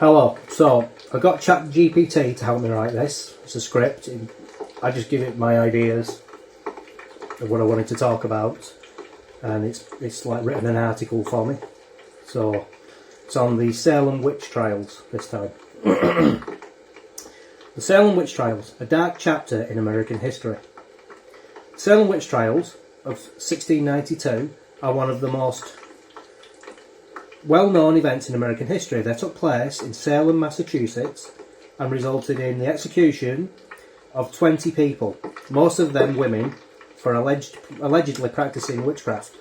Hello. So I got ChatGPT to help me write this. It's a script. I just give it my ideas of what I wanted to talk about, and it's like written an article for me. So it's on the Salem witch trials this time. The Salem witch trials, a dark chapter in American history. The Salem witch trials of 1692 are one of the most well-known events in American history. They took place in Salem, Massachusetts, and resulted in the execution of 20 people, most of them women, for allegedly practicing witchcraft.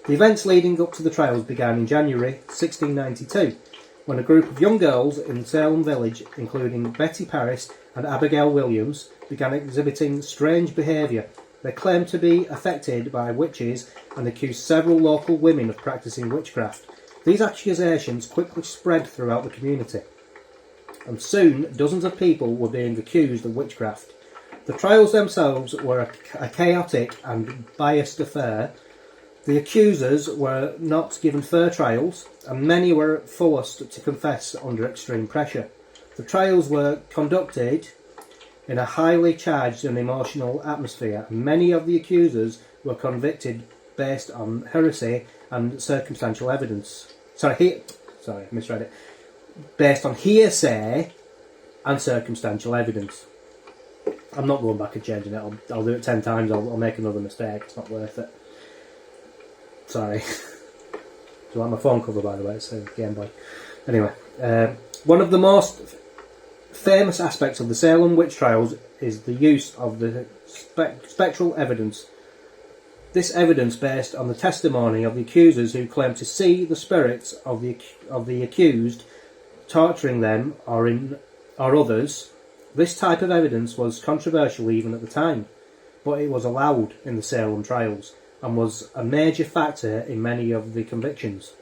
The events leading up to the trials began in January 1692, when a group of young girls in Salem village, including Betty Paris and Abigail Williams, began exhibiting strange behaviour. They claimed to be affected by witches and accused several local women of practicing witchcraft. These accusations quickly spread throughout the community, and soon dozens of people were being accused of witchcraft. The trials themselves were a chaotic and biased affair. The accusers were not given fair trials, and many were forced to confess under extreme pressure. The trials were conducted in a highly charged and emotional atmosphere, and many of the accusers were convicted based on heresy and circumstantial evidence. Misread it. Based on hearsay and circumstantial evidence. I'm not going back and changing it. I'll do it 10 times. I'll make another mistake. It's not worth it. Sorry. Do you like my phone cover, by the way? It's a Game Boy. Anyway, one of the most famous aspects of the Salem witch trials is the use of the spectral evidence. This evidence based on the testimony of the accusers who claim to see the spirits of the accused torturing them or others. This type of evidence was controversial even at the time, but it was allowed in the Salem trials and was a major factor in many of the convictions.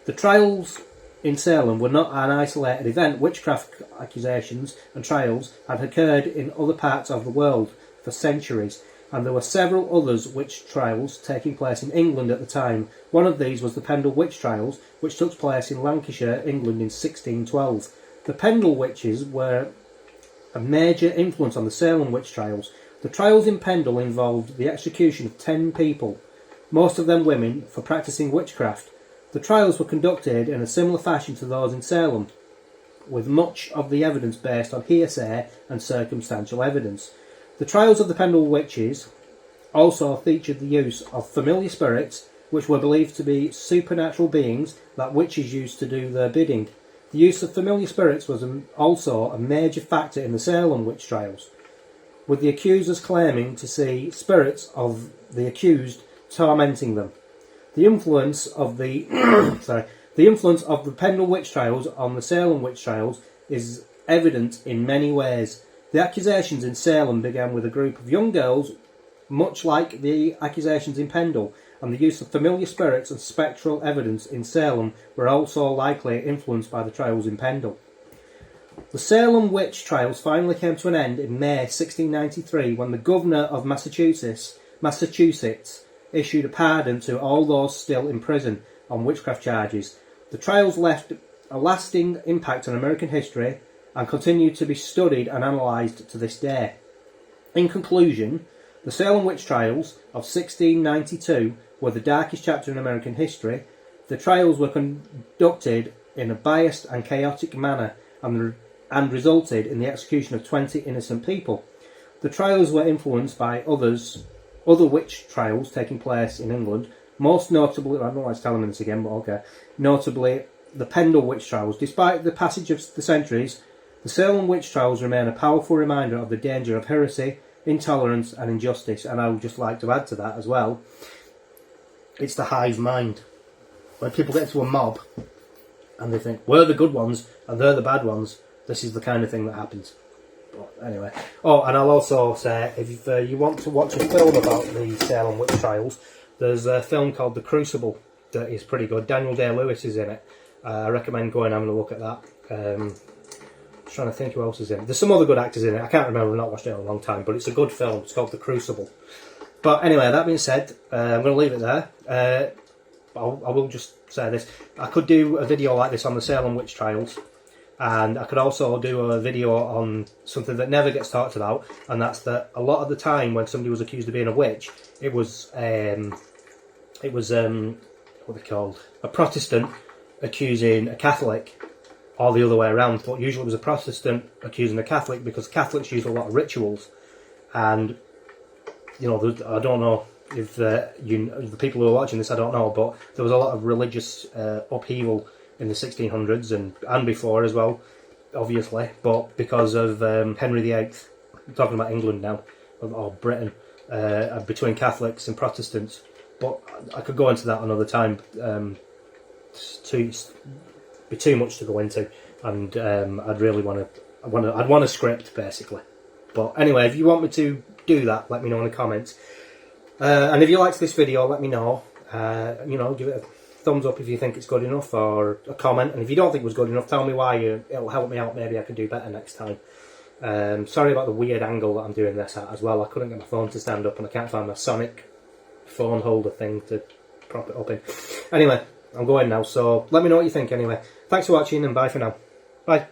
The trials in Salem were not an isolated event. Witchcraft accusations and trials had occurred in other parts of the world for centuries, and there were several others witch trials taking place in England at the time. One of these was the Pendle witch trials, which took place in Lancashire, England in 1612. The Pendle witches were a major influence on the Salem witch trials. The trials in Pendle involved the execution of 10 people, most of them women, for practicing witchcraft. The trials were conducted in a similar fashion to those in Salem, with much of the evidence based on hearsay and circumstantial evidence. The trials of the Pendle witches also featured the use of familiar spirits, which were believed to be supernatural beings that witches used to do their bidding. The use of familiar spirits was also a major factor in the Salem witch trials, with the accusers claiming to see spirits of the accused tormenting them. The influence of the Pendle witch trials on the Salem witch trials is evident in many ways. The accusations in Salem began with a group of young girls, much like the accusations in Pendle, and the use of familiar spirits and spectral evidence in Salem were also likely influenced by the trials in Pendle. The Salem witch trials finally came to an end in May 1693 when the governor of Massachusetts issued a pardon to all those still in prison on witchcraft charges. The trials left a lasting impact on American history and continue to be studied and analysed to this day. In conclusion, the Salem witch trials of 1692 were the darkest chapter in American history. The trials were conducted in a biased and chaotic manner and resulted in the execution of 20 innocent people. The trials were influenced by other witch trials taking place in England, most notably, I don't know why I'm telling this again, but okay, notably the Pendle witch trials. Despite the passage of the centuries, the Salem witch trials remain a powerful reminder of the danger of heresy, intolerance and injustice. And I would just like to add to that as well, it's the hive mind. When people get to a mob and they think, we're the good ones and they're the bad ones, this is the kind of thing that happens. But anyway. Oh, and I'll also say, if you want to watch a film about the Salem witch trials, there's a film called The Crucible that is pretty good. Daniel Day-Lewis is in it. I recommend going and having a look at that. Trying to think who else is in it. There's some other good actors in it. I can't remember, I've not watched it in a long time, but it's a good film. It's called The Crucible. But anyway, that being said, I'm going to leave it there. I will just say this. I could do a video like this on the Salem witch trials, and I could also do a video on something that never gets talked about, and that's that a lot of the time when somebody was accused of being a witch, it was what are they called? A Protestant accusing a Catholic, or the other way around. But usually it was a Protestant accusing a Catholic, because Catholics use a lot of rituals, and you know, I don't know if the people who are watching this, I don't know, but there was a lot of religious upheaval in the 1600s and before as well, obviously. But because of Henry VIII, I'm talking about England now, or Britain, between Catholics and Protestants. But I could go into that another time. Be too much to go into, and I'd really want a script basically. But anyway, if you want me to do that, let me know in the comments. And if you liked this video, let me know. You know, give it a thumbs up if you think it's good enough, or a comment. And if you don't think it was good enough, tell me why. It'll help me out. Maybe I can do better next time. Sorry about the weird angle that I'm doing this at as well. I couldn't get my phone to stand up, and I can't find my Sonic phone holder thing to prop it up in. Anyway, I'm going now, so let me know what you think anyway. Thanks for watching, and bye for now. Bye.